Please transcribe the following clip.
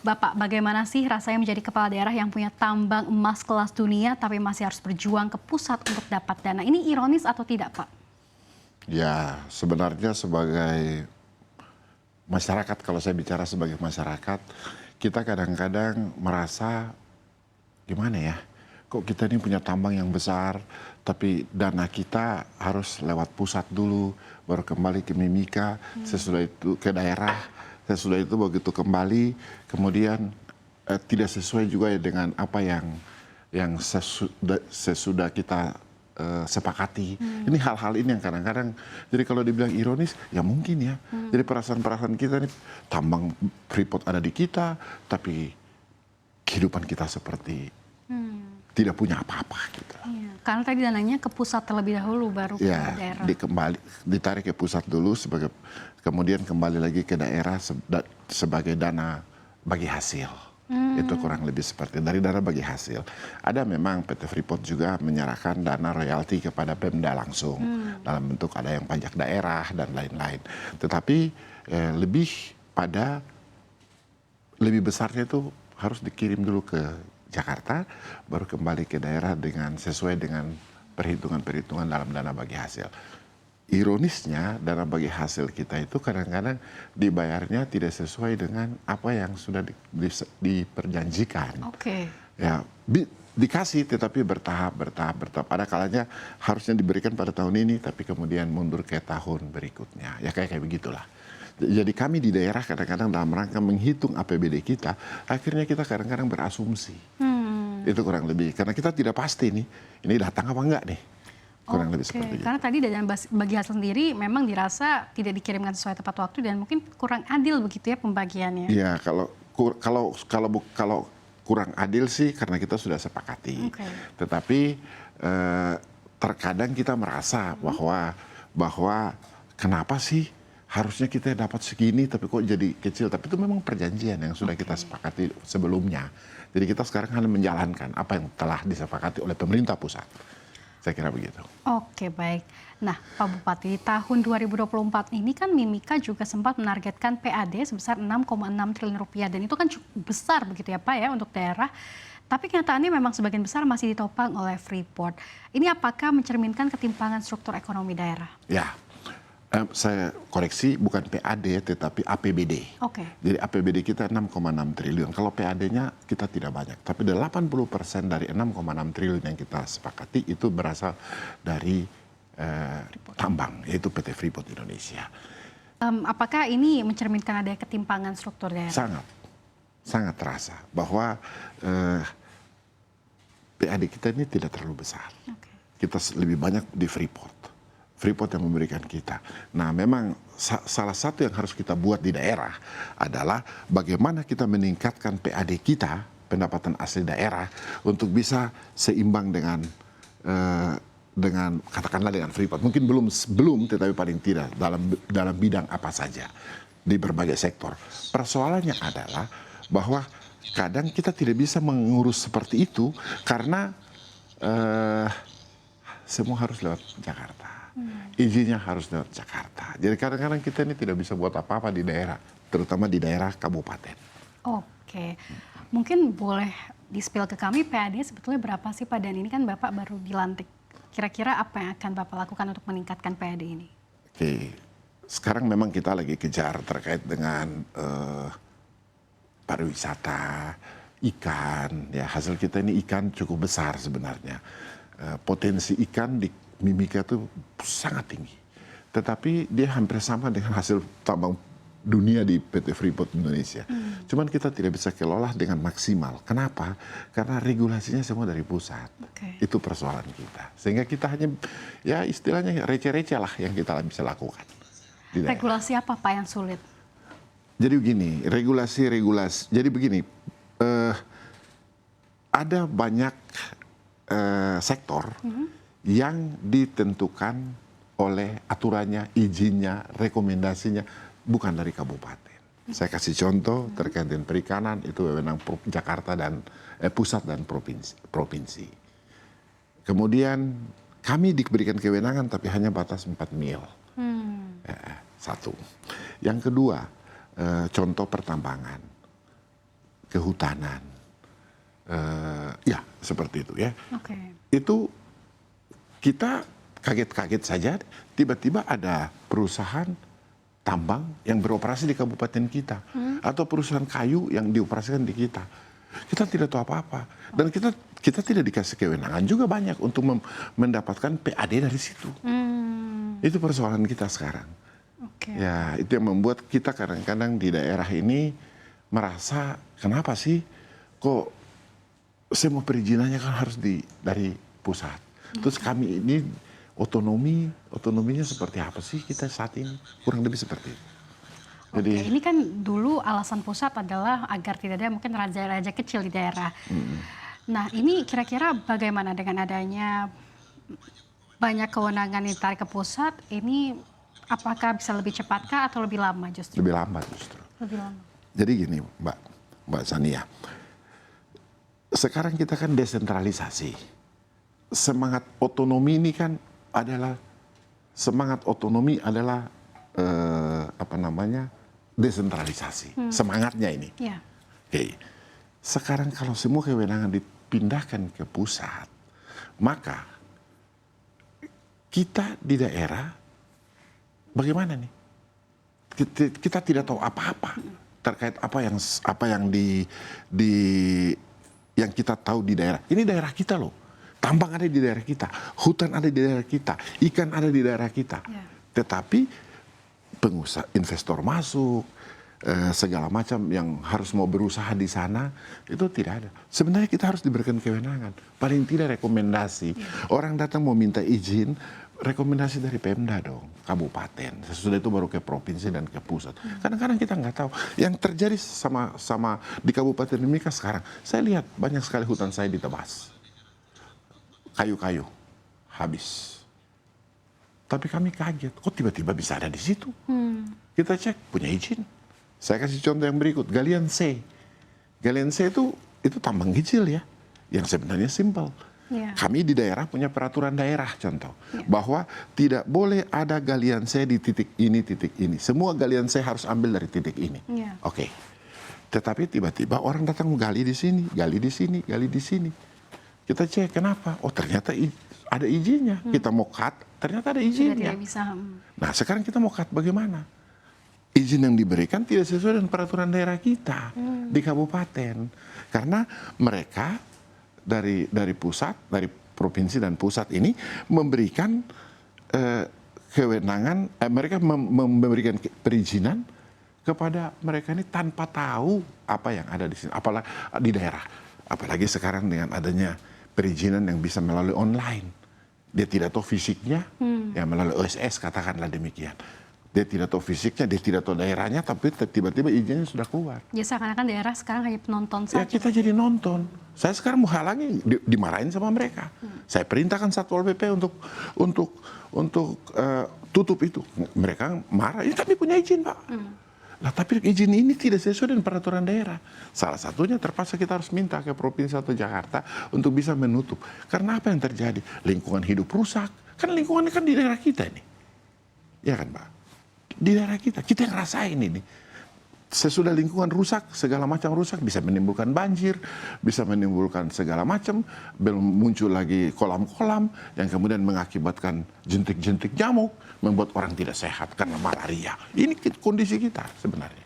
Bapak, bagaimana sih rasanya menjadi kepala daerah yang punya tambang emas kelas dunia tapi masih harus berjuang ke pusat untuk dapat dana? Ini ironis atau tidak, Pak? Ya, sebenarnya sebagai masyarakat, kalau saya bicara sebagai masyarakat, kita kadang-kadang merasa gimana ya, kok kita ini punya tambang yang besar, tapi dana kita harus lewat pusat dulu, baru kembali ke Mimika, sesudah itu ke daerah, sesudah itu begitu kembali, kemudian tidak sesuai juga ya dengan apa yang sesudah kita sepakati. Ini hal-hal ini yang kadang-kadang, jadi kalau dibilang ironis, ya mungkin ya. Jadi perasaan-perasaan kita nih, tambang Freeport ada di kita, tapi kehidupan kita seperti tidak punya apa-apa gitu. Iya, karena tadi dananya ke pusat terlebih dahulu, baru ke Ya, daerah. ditarik ke pusat dulu, kemudian kembali lagi ke daerah sebagai dana bagi hasil. Itu kurang lebih seperti dari dana bagi hasil. Ada memang PT Freeport juga menyerahkan dana royalti kepada Pemda langsung dalam bentuk ada yang pajak daerah dan lain-lain. Tetapi lebih besarnya itu harus dikirim dulu ke Jakarta, baru kembali ke daerah sesuai dengan perhitungan-perhitungan dalam dana bagi hasil. Ironisnya, dana bagi hasil kita itu kadang-kadang dibayarnya tidak sesuai dengan apa yang sudah diperjanjikan. Oke. Ya, dikasih tetapi bertahap. Ada kalanya harusnya diberikan pada tahun ini, tapi kemudian mundur ke tahun berikutnya. Ya kayak begitulah. Jadi kami di daerah kadang-kadang dalam rangka menghitung APBD kita, akhirnya kita kadang-kadang berasumsi. Itu kurang lebih, karena kita tidak pasti nih, ini datang apa enggak nih. Kurang lebih seperti itu. Karena tadi dana bagi hasil sendiri memang dirasa tidak dikirimkan sesuai tepat waktu dan mungkin kurang adil begitu ya pembagiannya. Iya, kalau kurang adil sih karena kita sudah sepakati. Tetapi terkadang kita merasa bahwa kenapa sih harusnya kita dapat segini tapi kok jadi kecil. Tapi itu memang perjanjian yang sudah kita sepakati sebelumnya. Jadi kita sekarang hanya menjalankan apa yang telah disepakati oleh pemerintah pusat. Saya kira begitu. Oke, baik. Nah, Pak Bupati, di tahun 2024 ini kan Mimika juga sempat menargetkan PAD sebesar 6,6 triliun rupiah. Dan itu kan cukup besar begitu ya Pak ya untuk daerah. Tapi kenyataannya memang sebagian besar masih ditopang oleh Freeport. Ini apakah mencerminkan ketimpangan struktur ekonomi daerah? Ya, saya koreksi, bukan PAD tetapi APBD. Oke. Jadi APBD kita 6,6 triliun. Kalau PAD-nya kita tidak banyak. Tapi 80% dari 6,6 triliun yang kita sepakati itu berasal dari tambang, yaitu PT Freeport Indonesia. Apakah ini mencerminkan ada ketimpangan struktur daerah? Sangat terasa bahwa PAD kita ini tidak terlalu besar. Kita lebih banyak di Freeport yang memberikan kita. Nah, memang salah satu yang harus kita buat di daerah adalah bagaimana kita meningkatkan PAD kita, pendapatan asli daerah, untuk bisa seimbang dengan katakanlah dengan Freeport. Mungkin belum, tetapi paling tidak dalam bidang apa saja di berbagai sektor. Persoalannya adalah bahwa kadang kita tidak bisa mengurus seperti itu karena semua harus lewat Jakarta. Izinnya harus lewat Jakarta. Jadi kadang-kadang kita ini tidak bisa buat apa-apa di daerah, terutama di daerah kabupaten. Oke, mungkin boleh di-spill ke kami PAD sebetulnya berapa sih Pak? Dan ini kan Bapak baru dilantik. Kira-kira apa yang akan Bapak lakukan untuk meningkatkan PAD ini? Oke, sekarang memang kita lagi kejar terkait dengan pariwisata, ikan. Ya, hasil kita ini ikan cukup besar sebenarnya. Potensi ikan di Mimika itu sangat tinggi. Tetapi dia hampir sama dengan hasil tambang dunia di PT Freeport Indonesia. Cuman kita tidak bisa kelola dengan maksimal. Kenapa? Karena regulasinya semua dari pusat. Itu persoalan kita. Sehingga kita hanya, ya istilahnya receh-receh lah yang kita bisa lakukan. Regulasi apa Pak yang sulit? Jadi begini, regulasi. Jadi begini, ada banyak sektor yang ditentukan oleh aturannya, izinnya, rekomendasinya bukan dari kabupaten. Saya kasih contoh terkait dengan perikanan, itu wewenang Jakarta dan pusat dan provinsi. Kemudian kami diberikan kewenangan tapi hanya batas 4 mil. Satu. Yang kedua, contoh pertambangan. kehutanan, ya seperti itu ya. Oke. Itu kita kaget-kaget saja, tiba-tiba ada perusahaan tambang yang beroperasi di kabupaten kita, atau perusahaan kayu yang dioperasikan di kita. Kita tidak tahu apa-apa, dan kita tidak dikasih kewenangan juga banyak untuk mendapatkan PAD dari situ. Itu persoalan kita sekarang. Oke. Ya, itu yang membuat kita kadang-kadang di daerah ini merasa kenapa sih kok semua perizinannya kan harus dari pusat. Terus kami ini otonominya seperti apa sih kita saat ini? Kurang lebih seperti itu. Jadi Oke, ini kan dulu alasan pusat adalah agar tidak ada mungkin raja-raja kecil di daerah. Nah, ini kira-kira bagaimana dengan adanya banyak kewenangan yang ditarik ke pusat, ini apakah bisa lebih cepatkah atau lebih lama justru? lebih lambat justru. Lebih lama. Jadi gini, Mbak Sania, sekarang kita kan desentralisasi. Semangat otonomi ini kan adalah desentralisasi. Semangatnya ini. Ya. Oke. Sekarang kalau semua kewenangan dipindahkan ke pusat, maka kita di daerah bagaimana nih? Kita tidak tahu apa-apa terkait apa yang yang kita tahu di daerah. Ini daerah kita loh. Tambang ada di daerah kita, hutan ada di daerah kita, ikan ada di daerah kita. Ya. Tetapi pengusaha, investor masuk, segala macam yang harus mau berusaha di sana, itu tidak ada. Sebenarnya kita harus diberikan kewenangan. Paling tidak rekomendasi. Orang datang mau minta izin, rekomendasi dari Pemda dong, kabupaten. Sesudah itu baru ke provinsi dan ke pusat. Kadang-kadang kita nggak tahu. Yang terjadi sama di Kabupaten Mimika sekarang, saya lihat banyak sekali hutan saya ditebas. Kayu-kayu habis. Tapi kami kaget, kok tiba-tiba bisa ada di situ? Kita cek, punya izin. Saya kasih contoh yang berikut, Galian C. Galian C itu tambang kecil ya, yang sebenarnya simpel. Ya. Kami di daerah punya peraturan daerah contoh, bahwa tidak boleh ada galian C di titik ini. Semua galian C harus ambil dari titik ini. Ya. Oke. Tetapi tiba-tiba orang datang gali di sini, gali di sini, gali di sini. Kita cek kenapa? Oh ternyata ada izinnya. Kita mau cut, ternyata ada Sudah izinnya. tidak bisa. Nah sekarang kita mau cut bagaimana? Izin yang diberikan tidak sesuai dengan peraturan daerah kita di kabupaten. Karena mereka dari pusat, dari provinsi dan pusat ini memberikan kewenangan, mereka memberikan perizinan kepada mereka ini tanpa tahu apa yang ada di sini, apalagi di daerah. Apalagi sekarang dengan adanya perizinan yang bisa melalui online. Dia tidak tahu fisiknya, ya melalui OSS katakanlah demikian. Dia tidak tahu fisiknya, dia tidak tahu daerahnya, tapi tiba-tiba izinnya sudah keluar. Ya seakan-akan daerah sekarang hanya penonton Ya saja. kita jadi nonton. Saya sekarang mau halangi, dimarahin sama mereka. Saya perintahkan Satpol PP untuk tutup itu. Mereka marah, ini kami punya izin Pak. Nah tapi izin ini tidak sesuai dengan peraturan daerah. Salah satunya terpaksa kita harus minta ke Provinsi atau Jakarta untuk bisa menutup. Karena apa yang terjadi? Lingkungan hidup rusak. Kan lingkungannya kan di daerah kita ini. Ya kan Pak? Di daerah kita yang ngerasain ini. Sesudah lingkungan rusak, segala macam rusak, bisa menimbulkan banjir, bisa menimbulkan segala macam, belum muncul lagi kolam-kolam yang kemudian mengakibatkan jentik-jentik nyamuk, membuat orang tidak sehat karena malaria. Ini kondisi kita sebenarnya.